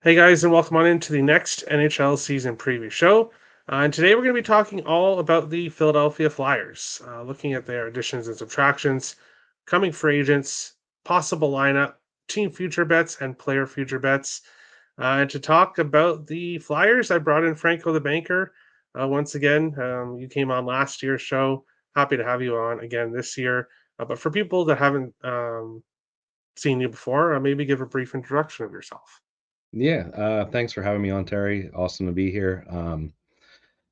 Hey guys, and welcome on into the next NHL season preview show. And today we're going to be talking all about the Philadelphia Flyers, looking at their additions and subtractions, coming free agents, possible lineup, team future bets, and player future bets. And to talk about the Flyers, I brought in Franco the banker. Once again, you came on last year's show. Happy to have you on again this year. But for people that haven't seen you before, maybe give a brief introduction of yourself. Yeah, thanks for having me on, Terry. Awesome to be here.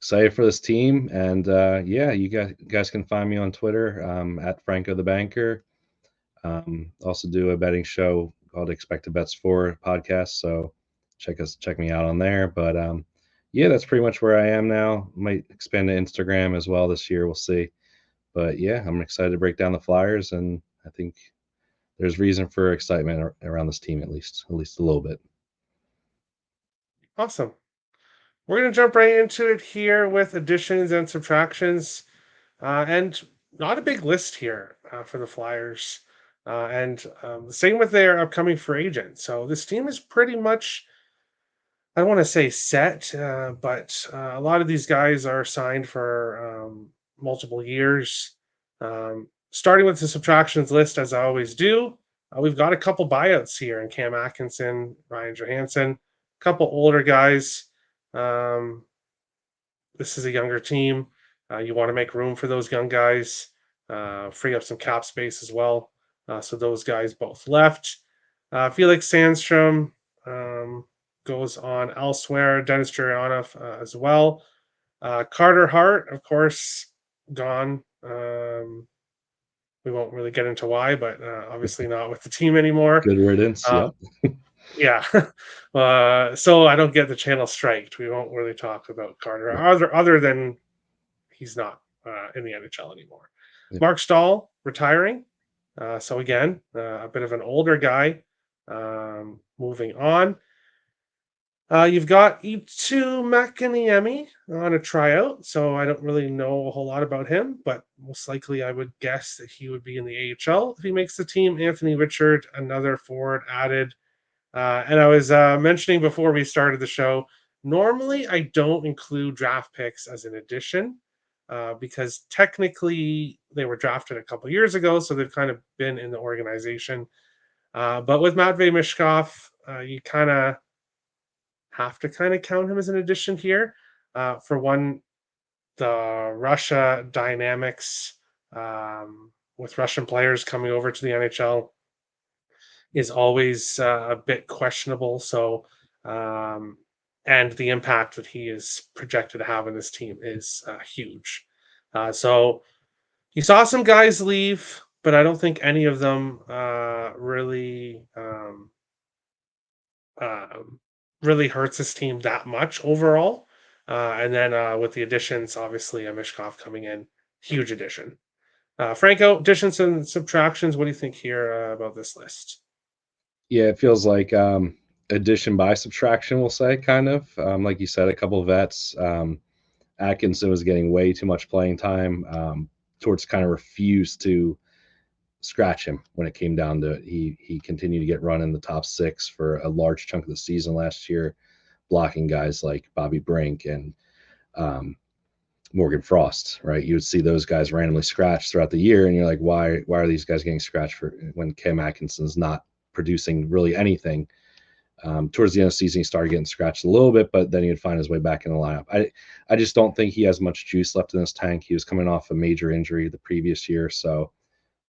Excited for this team, and yeah, you guys can find me on Twitter at Franco the Banker. Also do a betting show called Expected Bets for podcast, so check me out on there. But yeah, that's pretty much where I am now. Might expand to Instagram as well this year. We'll see. But yeah, I'm excited to break down the Flyers, and I think there's reason for excitement around this team at least a little bit. Awesome. We're going to jump right into it here with additions and subtractions. And not a big list here for the Flyers. And the same with their upcoming free agent. So this team is pretty much, I don't want to say set, but a lot of these guys are signed for multiple years. Starting with the subtractions list, as I always do, we've got a couple buyouts here in Cam Atkinson, Ryan Johansson, a couple older guys. Um, this is a younger team. You want to make room for those young guys, free up some cap space as well. So those guys both left. Felix Sandstrom goes on elsewhere. Dennis Jurianov as well. Carter Hart, of course, gone. We won't really get into why, but obviously not with the team anymore. Good riddance. Uh, Yep. yeah. So I don't get the channel striked. We won't really talk about Carter other than he's not in the NHL anymore. Yep. Mark Stahl retiring. So again, a bit of an older guy. Moving on. You've got Itu Makaniemi on a tryout, so I don't really know a whole lot about him, but most likely I would guess that he would be in the AHL if he makes the team. Anthony Richard, another forward added. And I was mentioning before we started the show, normally I don't include draft picks as an addition because technically they were drafted a couple years ago, so they've kind of been in the organization. But with Matvey Mishkov, you kind of have to kind of count him as an addition here. For one, the Russia dynamics with Russian players coming over to the NHL is always a bit questionable. So, um, and the impact that he is projected to have on this team is huge. So he saw some guys leave, but I don't think any of them um, really hurts his team that much overall. And then with the additions, obviously, Mishkov coming in, huge addition. Franco, additions and subtractions. What do you think here about this list? Yeah, it feels like addition by subtraction, we'll say, kind of. Like you said, a couple of vets. Atkinson was getting way too much playing time. Torts kind of refused to scratch him when it came down to it. He continued to get run in the top six for a large chunk of the season last year, blocking guys like Bobby Brink and um, Morgan Frost, right? You would see those guys randomly scratched throughout the year, and you're like, why are these guys getting scratched for when Cam Atkinson's not producing really anything? Towards the end of the season, he started getting scratched a little bit, but then he would find his way back in the lineup. I just don't think he has much juice left in his tank. He was coming off a major injury the previous year, so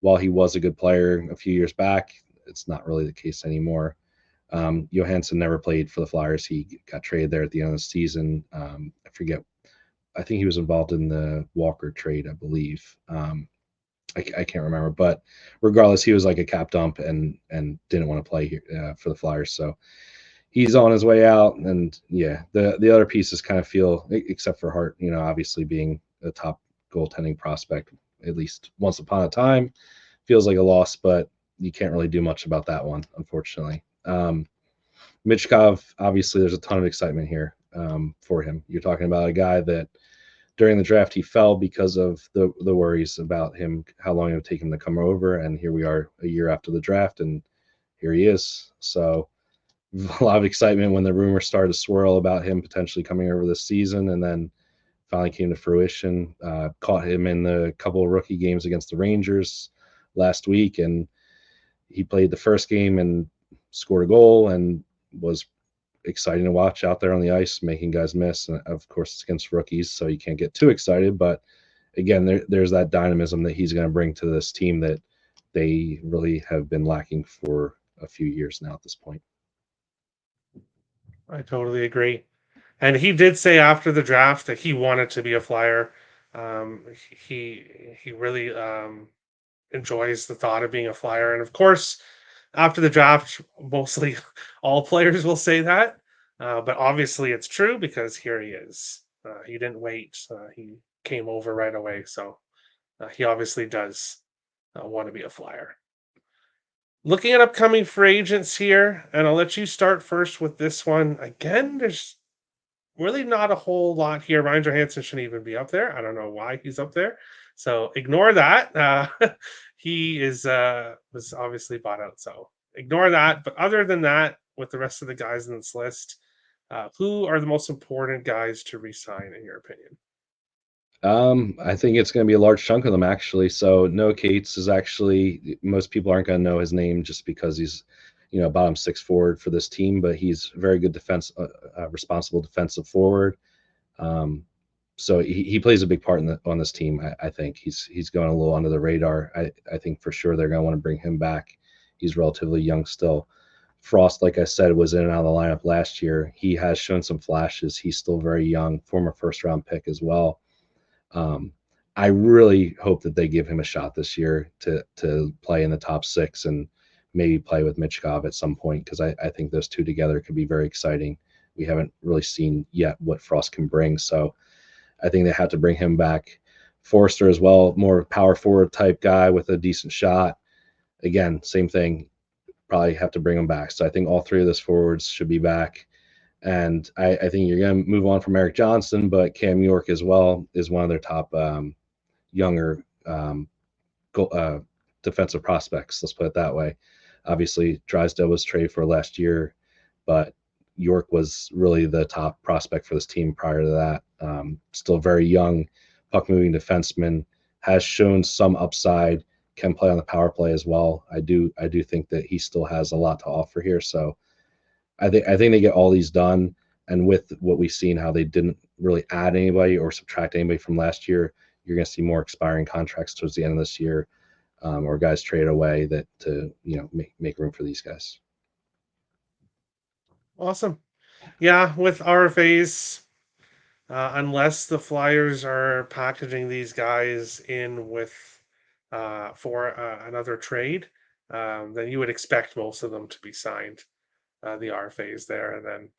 while he was a good player a few years back, it's not really the case anymore. Johansson never played for the Flyers. He got traded there at the end of the season. I forget. I think he was involved in the Walker trade, I believe. I can't remember, but regardless, he was like a cap dump and didn't want to play here, for the Flyers. So he's on his way out, and yeah, the other pieces kind of feel, except for Hart, obviously being a top goaltending prospect at least once upon a time, feels like a loss, but you can't really do much about that one, unfortunately. Michkov, obviously, there's a ton of excitement here for him. You're talking about a guy that during the draft he fell because of the worries about him, how long it would take him to come over, and here we are a year after the draft, and here he is. So a lot of excitement when the rumors started to swirl about him potentially coming over this season, and then finally came to fruition. Caught him in the couple of rookie games against the Rangers last week, and he played the first game and scored a goal and was exciting to watch out there on the ice, making guys miss. And of course, it's against rookies, so you can't get too excited. But again, there's that dynamism that he's going to bring to this team that they really have been lacking for a few years now at this point. I totally agree. And he did say after the draft that he wanted to be a Flyer. He really enjoys the thought of being a Flyer, and of course, after the draft, mostly all players will say that. But obviously, it's true because here he is. He didn't wait. He came over right away. So he obviously does want to be a Flyer. Looking at upcoming free agents here, and I'll let you start first with this one. Again, there's really not a whole lot here. Ryan Johansson shouldn't even be up there. I don't know why he's up there. So ignore that. He is was obviously bought out. So ignore that. But other than that, with the rest of the guys in this list, who are the most important guys to resign in your opinion? I think it's going to be a large chunk of them actually. So Noah Cates is actually, most people aren't going to know his name just because he's, bottom six forward for this team, but he's a very good responsible defensive forward. Um, so he plays a big part on this team. I think he's going a little under the radar. I think for sure they're going to want to bring him back. He's relatively young still. Frost, like I said, was in and out of the lineup last year. He has shown some flashes. He's still very young, former first round pick as well. Um, I really hope that they give him a shot this year to play in the top six and maybe play with Michkov at some point, because I think those two together could be very exciting. We haven't really seen yet what Frost can bring, so I think they have to bring him back. Forster as well, more power forward type guy with a decent shot. Again, same thing. Probably have to bring him back. So I think all three of those forwards should be back. And I think you're going to move on from Eric Johnson, but Cam York as well is one of their top younger defensive prospects. Let's put it that way. Obviously, Drysdale was traded for last year, but York was really the top prospect for this team prior to that. Still very young, puck moving defenseman, has shown some upside, can play on the power play as well. I do think that he still has a lot to offer here. So I think they get all these done, and with what we've seen, how they didn't really add anybody or subtract anybody from last year, you're going to see more expiring contracts towards the end of this year, or guys traded away that to make room for these guys. Awesome. Yeah, with RFAs, unless the Flyers are packaging these guys in with for another trade, then you would expect most of them to be signed. The RFAs there, and then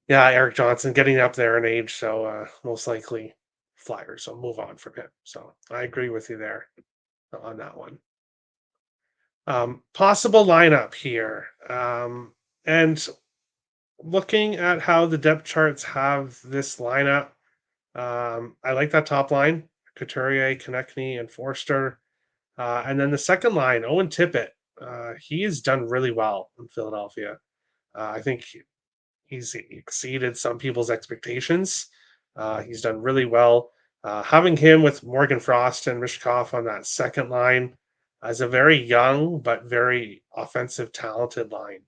yeah, Eric Johnson getting up there in age, so most likely Flyers. So move on from him. So I agree with you there on that one. Possible lineup here, and looking at how the depth charts have this lineup. I like that top line: Couturier, Konechny, and Forster. And then the second line, Owen Tippett. He has done really well in Philadelphia. I think he's exceeded some people's expectations. He's done really well. Having him with Morgan Frost and Mishkov on that second line as a very young but very offensive, talented line.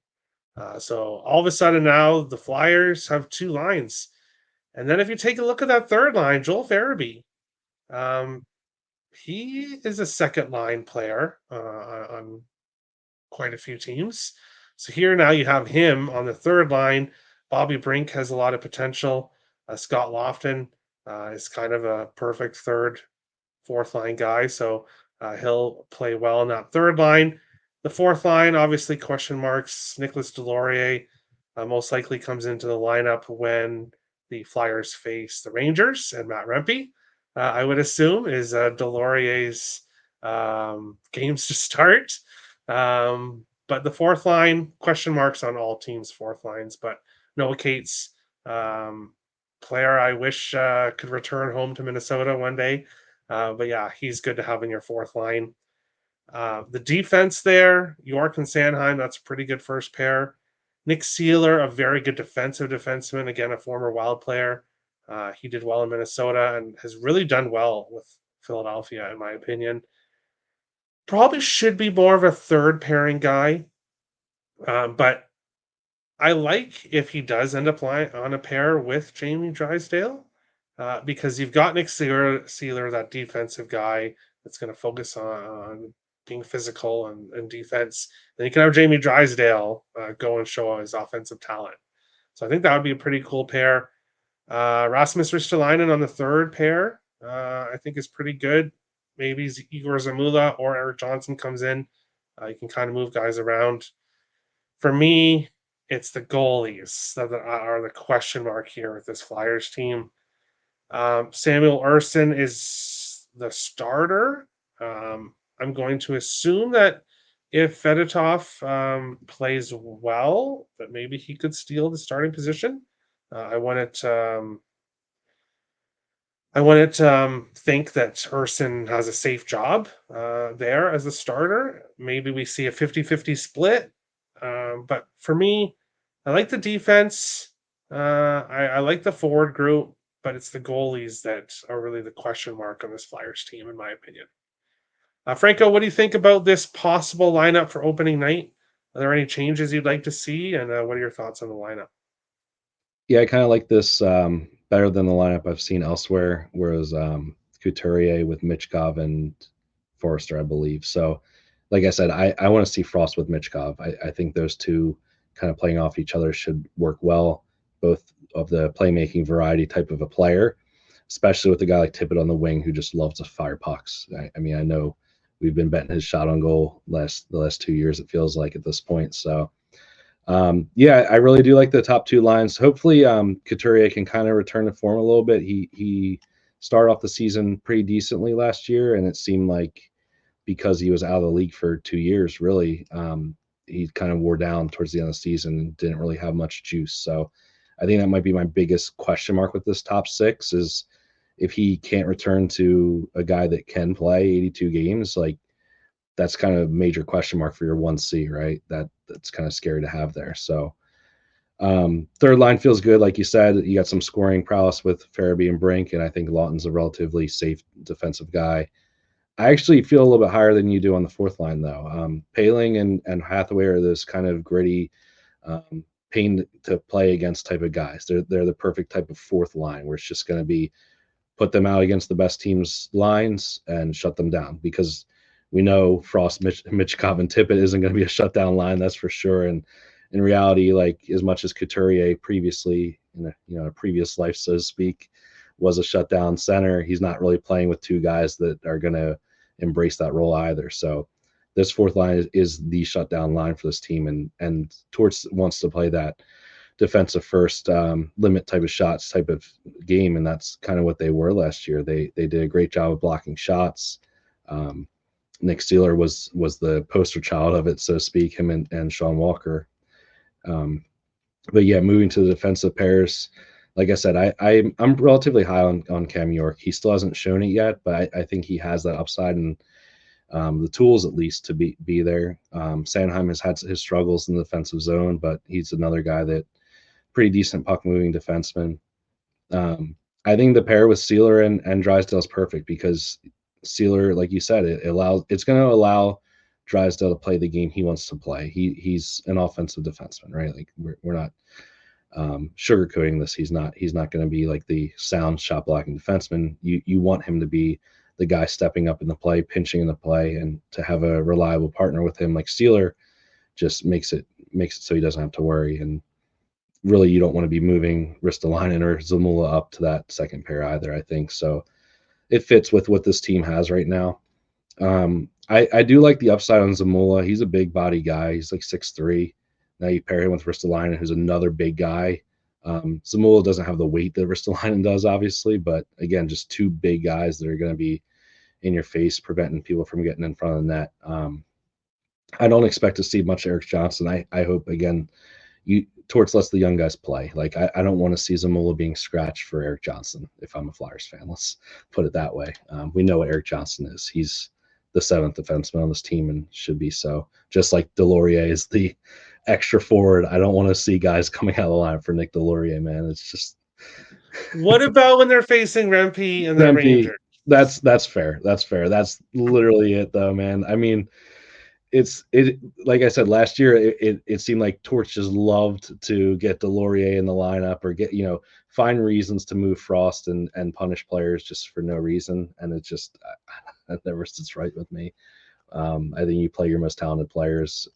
So all of a sudden now the Flyers have two lines. And then if you take a look at that third line, Joel Farabee, um, he is a second line player on quite a few teams. So here now you have him on the third line. Bobby Brink has a lot of potential. Scott Lofton is kind of a perfect third, fourth line guy. So he'll play well in that third line. The fourth line, obviously, question marks. Nicholas Delorier most likely comes into the lineup when the Flyers face the Rangers, and Matt Rempe, I would assume, is Delorier's games to start. But the fourth line, question marks on all teams' fourth lines. But Noah Cates, player I wish could return home to Minnesota one day. But yeah, he's good to have in your fourth line. The defense there, York and Sanheim, that's a pretty good first pair. Nick Seeler, a very good defensive defenseman, again, a former Wild player. He did well in Minnesota and has really done well with Philadelphia, in my opinion. Probably should be more of a third pairing guy, but I like if he does end up on a pair with Jamie Drysdale, because you've got Nick Seeler, that defensive guy that's going to focus on being physical and defense. Then you can have Jamie Drysdale go and show his offensive talent. So I think that would be a pretty cool pair. Rasmus Ristolainen on the third pair, I think is pretty good. Maybe Igor Zamula or Eric Johnson comes in. You can kind of move guys around. For me, it's the goalies that are the question mark here with this Flyers team. Samuel Ersson is the starter. I'm going to assume that if Fedotov plays well, that maybe he could steal the starting position. I want to think that Ersson has a safe job there as a starter. Maybe we see a 50-50 split. But for me, I like the defense. I like the forward group, but it's the goalies that are really the question mark on this Flyers team, in my opinion. Franco, what do you think about this possible lineup for opening night? Are there any changes you'd like to see? And what are your thoughts on the lineup? Yeah, I kind of like this better than the lineup I've seen elsewhere, whereas Couturier with Michkov and Forrester, I believe. So, like I said, I want to see Frost with Michkov. I think those two kind of playing off each other should work well, both of the playmaking variety type of a player, especially with a guy like Tippett on the wing who just loves to fire pucks. I mean, I know we've been betting his shot on goal the last 2 years, it feels like at this point. So, yeah, I really do like the top two lines. Hopefully, Couturier can kind of return to form a little bit. He started off the season pretty decently last year, and it seemed like because he was out of the league for 2 years, really, he kind of wore down towards the end of the season and didn't really have much juice. So I think that might be my biggest question mark with this top six is if he can't return to a guy that can play 82 games, like that's kind of a major question mark for your 1C, right? That's kind of scary to have there. So third line feels good, like you said. You got some scoring prowess with Farabee and Brink, and I think Lawton's a relatively safe defensive guy. I actually feel a little bit higher than you do on the fourth line, though. Paling and Hathaway are those kind of gritty, pain to play against type of guys. They're the perfect type of fourth line where it's just going to be put them out against the best teams' lines and shut them down because we know Frost, Michkov, and Tippett isn't going to be a shutdown line, that's for sure. And in reality, like as much as Couturier previously, in a previous life, so to speak, was a shutdown center, he's not really playing with two guys that are going to embrace that role either. So this fourth line is the shutdown line for this team, and Torts wants to play that defensive first limit type of shots type of game, and that's kind of what they were last year. They did a great job of blocking shots. Nick Seeler was the poster child of it, so to speak, him and Sean Walker. But yeah, moving to the defensive pairs, like I said, I'm relatively high on Cam York. He still hasn't shown it yet, but I think he has that upside and the tools at least to be there. Sanheim has had his struggles in the defensive zone, but he's another guy that pretty decent puck moving defenseman. I think the pair with Seeler and Drysdale is perfect because Seeler, like you said, it's going to allow Drysdale to play the game he wants to play. He's an offensive defenseman, right? Like we're not sugarcoating this. He's not going to be like the sound shot blocking defenseman. You want him to be the guy stepping up in the play, pinching in the play, and to have a reliable partner with him like Seeler just makes it so he doesn't have to worry. And really, you don't want to be moving Ristolainen or Zamula up to that second pair either, I think. So it fits with what this team has right now. I do like the upside on Zamula. He's a big body guy. He's like 6'3". Now you pair him with Ristolainen, who's another big guy. Zamula doesn't have the weight that Ristolainen does, obviously, but again, just two big guys that are going to be in your face, preventing people from getting in front of the net. I don't expect to see much Eric Johnson. I hope, again, Torts lets the young guys play. Like I don't want to see Zamula being scratched for Eric Johnson if I'm a Flyers fan. Let's put it that way. We know what Eric Johnson is. He's the seventh defenseman on this team and should be so. Just like Delorier is the extra forward. I don't want to see guys coming out of the line for Nick Delorier, man. It's just What about when they're facing Rempe and the Dempy. Rangers? That's fair. That's fair. That's literally it, though, man. I mean, it like I said last year, it seemed like Torch just loved to get Delorier in the lineup or get find reasons to move Frost and punish players just for no reason, and it just that never sits right with me. I think you play your most talented players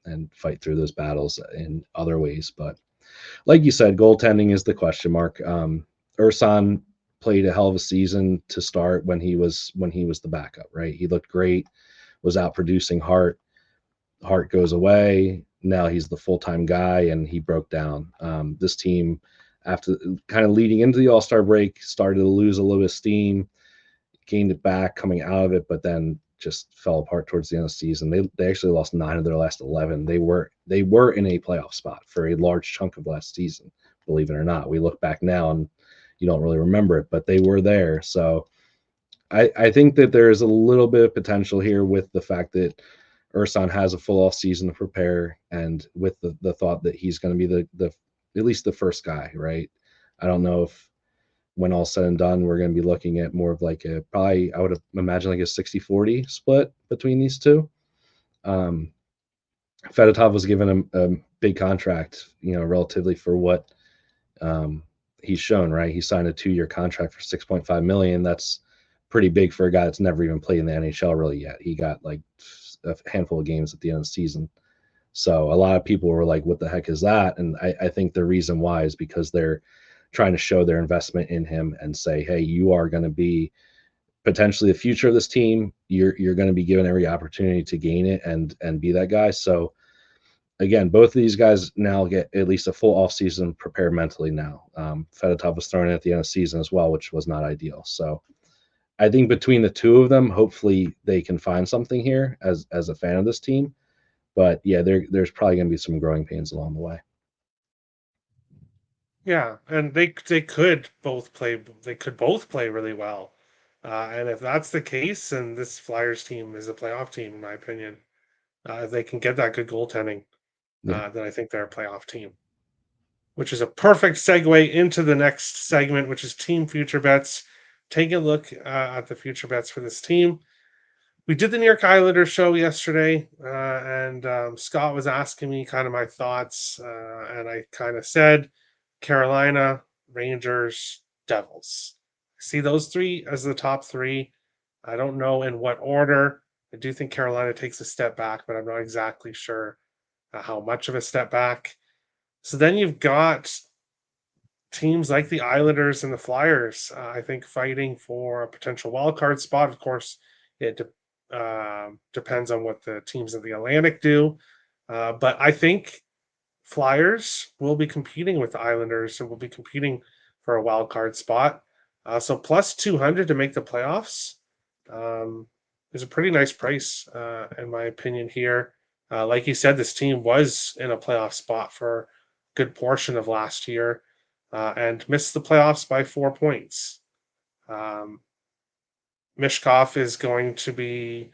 and fight through those battles in other ways, but like you said, goaltending is the question mark. Ursan played a hell of a season to start when he was the backup, right? He looked great, was out producing Hart. Hart goes away. Now he's the full time guy, and he broke down. This team, after kind of leading into the All Star break, started to lose a little bit of steam, gained it back coming out of it, but then just fell apart towards the end of the season. They actually lost 9 of their last 11. They were in a playoff spot for a large chunk of last season, believe it or not. We look back now and you don't really remember it, but they were there. So I think that there's a little bit of potential here with the fact that Ursan has a full off season to prepare, and with the thought that he's going to be the at least the first guy, right? I don't know if when all said and done, we're going to be looking at more of like a probably I would imagine like a 60-40 split between these two. Um, Fedotov was given a big contract, relatively for what um, he's shown. Right, he signed a 2-year contract for 6.5 million. That's pretty big for a guy that's never even played in the NHL really yet. He got like a handful of games at the end of the season. So a lot of people were like, "What the heck is that?" And I think the reason why is because they're trying to show their investment in him and say, "Hey, you are going to be potentially the future of this team. You're going to be given every opportunity to gain it and be that guy." So again, both of these guys now get at least a full offseason prepared mentally now. Fedotov was thrown in at the end of the season as well, which was not ideal. So I think between the two of them, hopefully they can find something here as a fan of this team. But yeah, there's probably going to be some growing pains along the way. Yeah, and they could both play really well. And if that's the case, then this Flyers team is a playoff team, in my opinion. If they can get that good goaltending, Yeah. then I think they're a playoff team. Which is a perfect segue into the next segment, which is team future bets. Taking a look at the future bets for this team. We did the New York Islanders show yesterday, and Scott was asking me kind of my thoughts, and I kind of said Carolina, Rangers, Devils. See those three as the top three. I don't know in what order. I do think Carolina takes a step back, but I'm not exactly sure how much of a step back. So then you've got teams like the Islanders and the Flyers, I think, fighting for a potential wild card spot. Of course, it depends on what the teams of the Atlantic do. But I think Flyers will be competing with the Islanders and will be competing for a wild card spot. So plus 200 to make the playoffs um, is a pretty nice price, in my opinion, here. Like you said, this team was in a playoff spot for a good portion of last year and missed the playoffs by 4 points. Um, Mishkov is going to be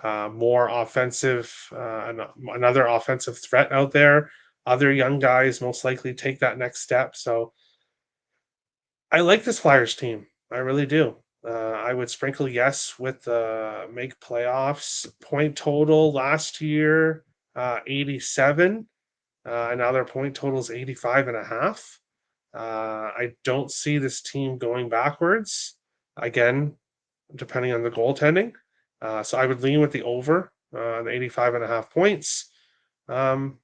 more offensive, another offensive threat out there. Other young guys most likely take that next step. So I like this Flyers team. I really do. I would sprinkle yes with the make playoffs point total last year, 87. And now their point total is 85 and a half. I don't see this team going backwards. Again, depending on the goaltending. So I would lean with the over on 85 and a half points, um,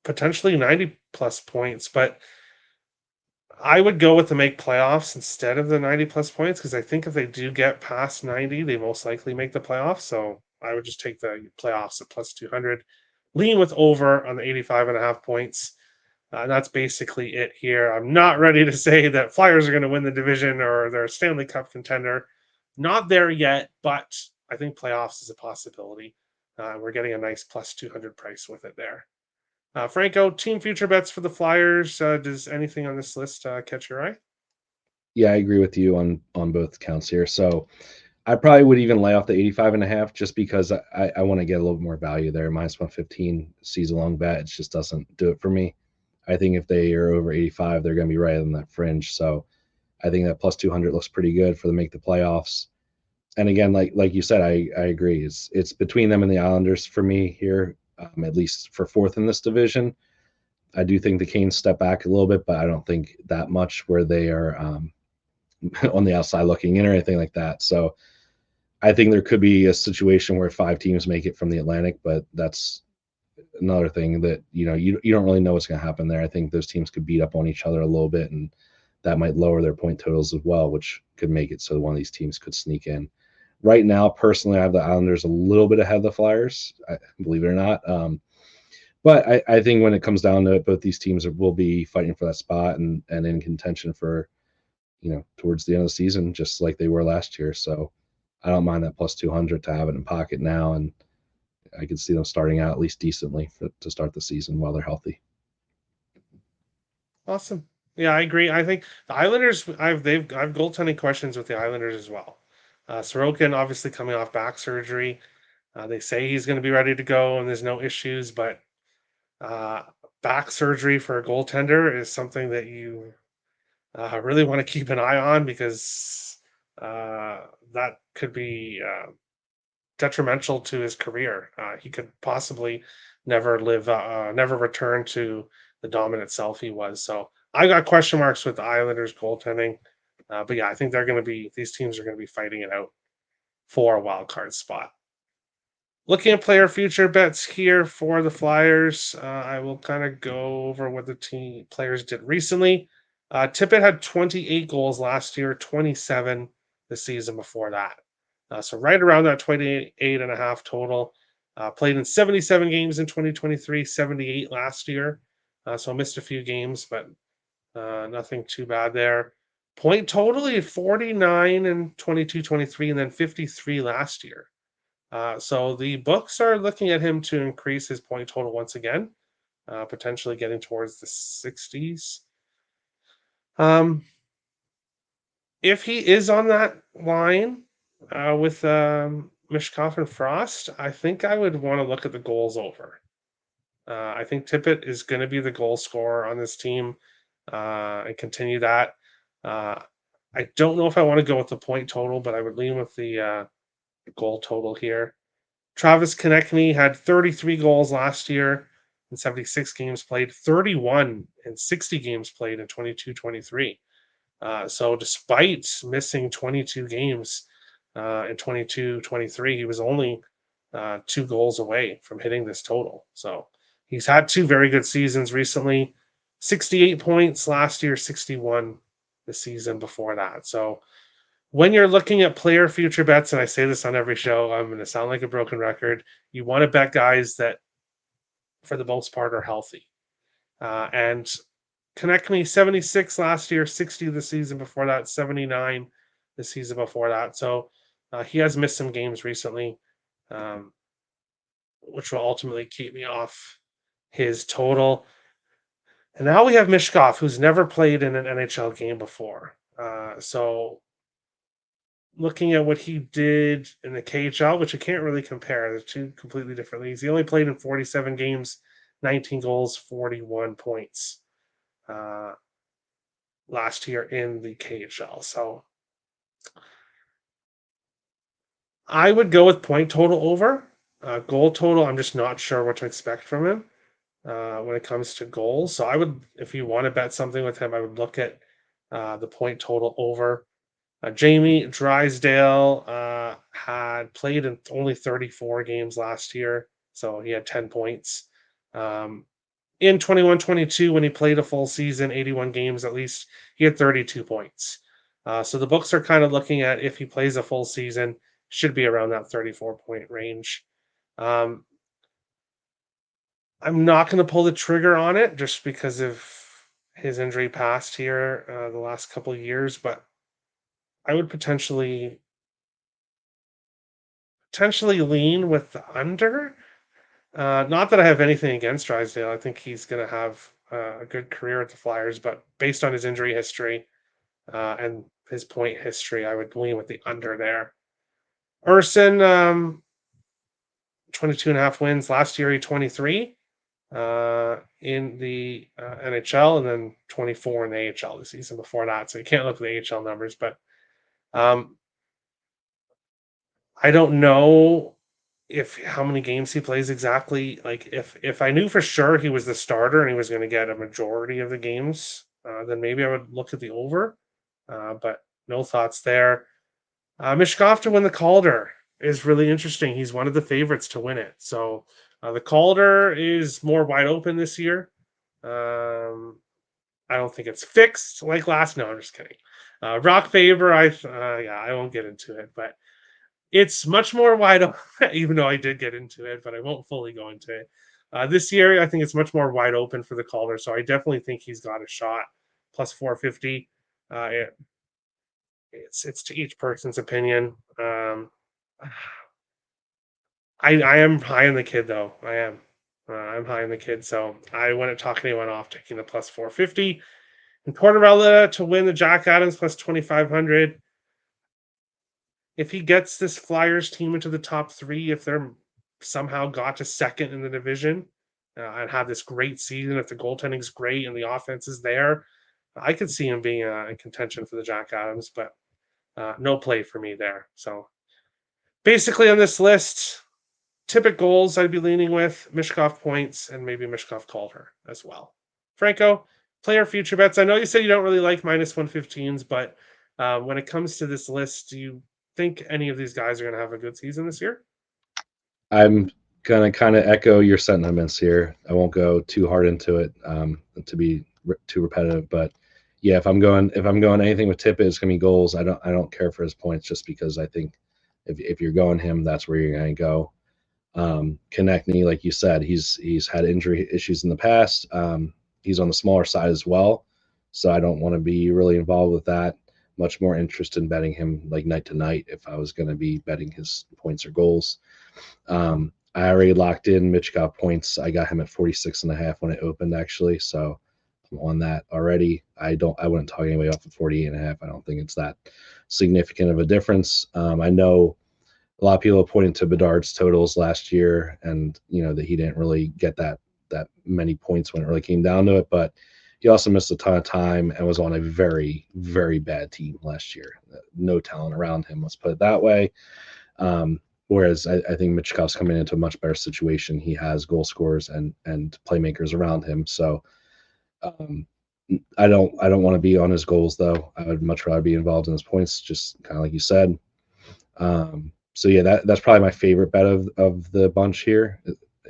potentially 90 plus points. But I would go with the make playoffs instead of the 90 plus points because I think if they do get past 90, they most likely make the playoffs. So I would just take the playoffs at plus 200, lean with over on the 85 and a half points. And that's basically it here. I'm not ready to say that Flyers are going to win the division or they're a Stanley Cup contender. Not there yet, but I think playoffs is a possibility. We're getting a nice plus 200 price with it there. Franco, team future bets for the Flyers. Does anything on this list catch your eye? Yeah, I agree with you on both counts here. So I probably would even lay off the 85.5 just because I want to get a little bit more value there. -115 season long bet. It just doesn't do it for me. I think if they are over 85, they're going to be right on that fringe. So I think that plus 200 looks pretty good for the make the playoffs. And again, like you said, I agree. It's between them and the Islanders for me here, at least for fourth in this division. I do think the Canes step back a little bit, but I don't think that much where they are on the outside looking in or anything like that. So I think there could be a situation where five teams make it from the Atlantic, but that's another thing that you don't really know what's going to happen there. I think those teams could beat up on each other a little bit, and that might lower their point totals as well, which could make it so one of these teams could sneak in. Right now, personally, I have the Islanders a little bit ahead of the Flyers, believe it or not. But I think when it comes down to it, both these teams will be fighting for that spot and in contention for towards the end of the season, just like they were last year. So I don't mind that plus 200 to have it in pocket now, and I could see them starting out at least decently to start the season while they're healthy. Awesome. Yeah, I agree. I think the Islanders. I've goaltending questions with the Islanders as well. Sorokin obviously coming off back surgery. They say he's going to be ready to go and there's no issues, but uh, back surgery for a goaltender is something that you really want to keep an eye on because uh, that could be detrimental to his career. He could possibly never return to the dominant self he was. So I got question marks with the Islanders goaltending. But yeah, I think these teams are going to be fighting it out for a wild card spot. Looking at player future bets here for the Flyers, I will kind of go over what the team players did recently. Tippett had 28 goals last year, 27 the season before that. So right around that 28 and a half total. Played in 77 games in 2023, 78 last year. So missed a few games, but nothing too bad there. Point totally 49 in 22-23, and then 53 last year. So the books are looking at him to increase his point total once again, potentially getting towards the 60s. Um, if he is on that line with Mishkov and Frost, I think I would want to look at the goals over. I think Tippett is going to be the goal scorer on this team and continue that. Uh, I don't know if I want to go with the point total, but I would lean with the goal total here. Travis Konechny had 33 goals last year in 76 games played, 31 in 60 games played in 22-23. So despite missing 22 games in 22-23, he was only 2 goals away from hitting this total. So he's had two very good seasons recently. 68 points last year, 61 the season before that. So when you're looking at player future bets, and I say this on every show, I'm going to sound like a broken record. You want to bet guys that, for the most part, are healthy. And Connect Me 76 last year, 60 the season before that, 79 the season before that. So he has missed some games recently, um, which will ultimately keep me off his total. And now we have Mishkov, who's never played in an NHL game before. So looking at what he did in the KHL, which I can't really compare. They're two completely different leagues. He only played in 47 games, 19 goals, 41 points uh, last year in the KHL. So I would go with point total over. Goal total, I'm just not sure what to expect from him when it comes to goals. So I would, if you want to bet something with him, I would look at the point total over. Jamie Drysdale had played in only 34 games last year, so he had 10 points. In 21-22, when he played a full season, 81 games at least, he had 32 points. So the books are kind of looking at if he plays a full season, should be around that 34-point range. Um, I'm not going to pull the trigger on it just because of his injury past here the last couple of years, but I would potentially lean with the under. Not that I have anything against Drysdale. I think he's going to have a good career at the Flyers, but based on his injury history and his point history, I would lean with the under there. Urson, 22.5 wins. Last year, he 23 in the NHL, and then 24 in the AHL the season before that. So you can't look at the AHL numbers, but um, I don't know if how many games he plays exactly. Like if I knew for sure he was the starter and he was going to get a majority of the games, then maybe I would look at the over. But no thoughts there. Mishkov to win the Calder is really interesting. He's one of the favorites to win it. So the Calder is more wide open this year. Um, I don't think it's fixed like last. No, I'm just kidding. Rock Faber, yeah, I won't get into it, but it's much more wide open. Even though I did get into it, but I won't fully go into it. This year, I think it's much more wide open for the Calder, so I definitely think he's got a shot. Plus 450. It's to each person's opinion. I am high on the kid though. I am. I'm high on the kid, so I wouldn't talk anyone off taking the plus 450. And Tortorella to win the Jack Adams plus 2,500. If he gets this Flyers team into the top three, if they're somehow got to second in the division and have this great season, if the goaltending's great and the offense is there, I could see him being in contention for the Jack Adams, but no play for me there. So basically on this list, Tippett goals I'd be leaning with, Mishkov points, and maybe Mishkov Calder as well. Franco, player future bets. I know you said you don't really like minus 115s, but when it comes to this list, do you think any of these guys are going to have a good season this year? I'm gonna kind of echo your sentiments here. I won't go too hard into it to be too repetitive, but yeah, if I'm going anything with Tippett, it's gonna be goals. I don't care for his points just because I think if you're going him, that's where you're gonna go. Konechny, like you said, he's had injury issues in the past. He's on the smaller side as well, so I don't want to be really involved with that. Much more interested in betting him like night to night if I was going to be betting his points or goals. I already locked in Mitchkov points. I got him at 46.5 when it opened actually, so I'm on that already. I wouldn't talk anybody off of 48.5. I don't think it's that significant of a difference. I know a lot of people pointed to Bedard's totals last year, and that he didn't really get that many points when it really came down to it. But he also missed a ton of time and was on a very, very bad team last year. No talent around him, let's put it that way. Whereas I think Michkov's coming into a much better situation. He has goal scorers and playmakers around him. So um, I don't want to be on his goals though. I would much rather be involved in his points, just kind of like you said. So yeah, that's probably my favorite bet of the bunch here.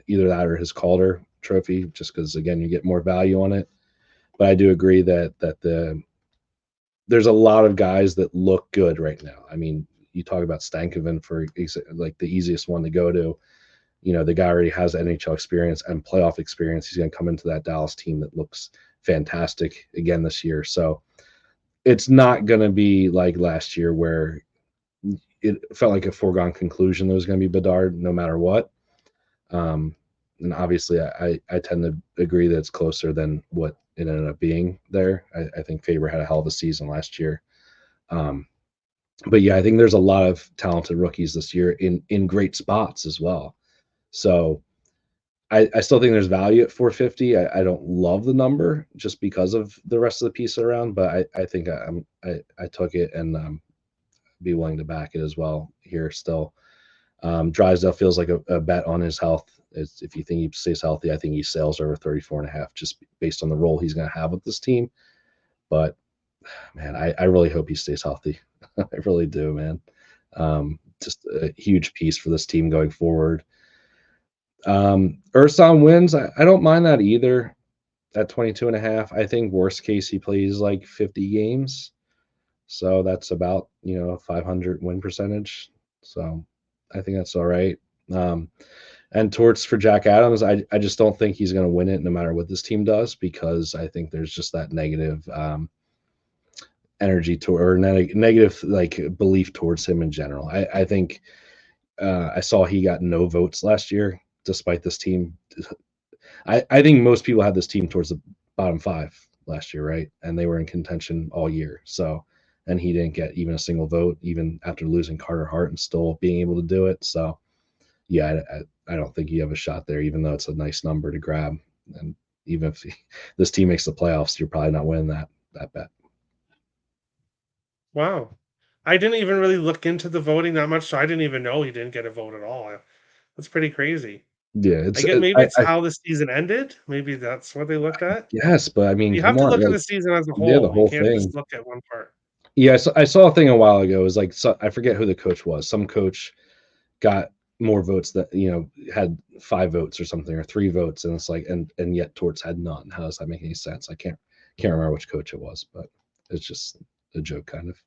Either that or his Calder trophy, just because again you get more value on it. But I do agree that there's a lot of guys that look good right now. I mean, you talk about Stankoven for like the easiest one to go to. The guy already has NHL experience and playoff experience. He's going to come into that Dallas team that looks fantastic again this year. So it's not going to be like last year where it felt like a foregone conclusion that was going to be Bedard no matter what. Um, and obviously, I tend to agree that it's closer than what it ended up being there. I think Faber had a hell of a season last year. Um, but yeah, I think there's a lot of talented rookies this year in great spots as well. So I still think there's value at 450. I don't love the number just because of the rest of the piece around, but I think I took it and be willing to back it as well here still. Drysdale feels like a bet on his health. If you think he stays healthy, I think he sails over 34.5 just based on the role he's going to have with this team. But man, I really hope he stays healthy. I really do, man. Just a huge piece for this team going forward. Urson wins. I don't mind that either at 22.5. I think worst case he plays like 50 games. So that's about, 500 win percentage. So I think that's all right. And torts for Jack Adams, I just don't think he's going to win it no matter what this team does because I think there's just that negative energy or negative like belief towards him in general. I think I saw he got no votes last year despite this team. I think most people had this team towards the bottom five last year, right? And they were in contention all year. So and he didn't get even a single vote, even after losing Carter Hart and still being able to do it. So yeah, I don't think you have a shot there, even though it's a nice number to grab. And even if this team makes the playoffs, you're probably not winning that bet. Wow. I didn't even really look into the voting that much, so I didn't even know he didn't get a vote at all. That's pretty crazy. Yeah, I it's get maybe it's I how the season ended. Maybe that's what they looked at. guess, but I mean, You have come to on, look at like the season as a yeah, the whole. You whole can't just thing. look at one part. Yeah, I saw a thing a while ago. It was like I forget who the coach was. Some coach got more votes that had 5 votes or something or 3 votes, and it's like and yet Torts had none. How does that make any sense? I can't remember which coach it was, but it's just a joke, kind of.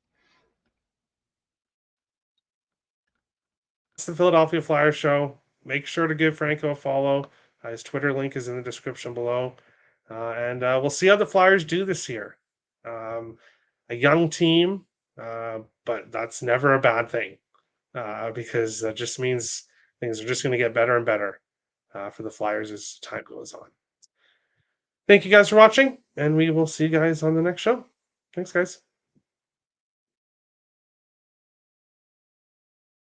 It's the Philadelphia Flyers show. Make sure to give Franco a follow. His Twitter link is in the description below. And we'll see how the Flyers do this year. Um, a young team, but that's never a bad thing because that just means things are just going to get better and better for the Flyers as time goes on. Thank you guys for watching, and we will see you guys on the next show. Thanks, guys.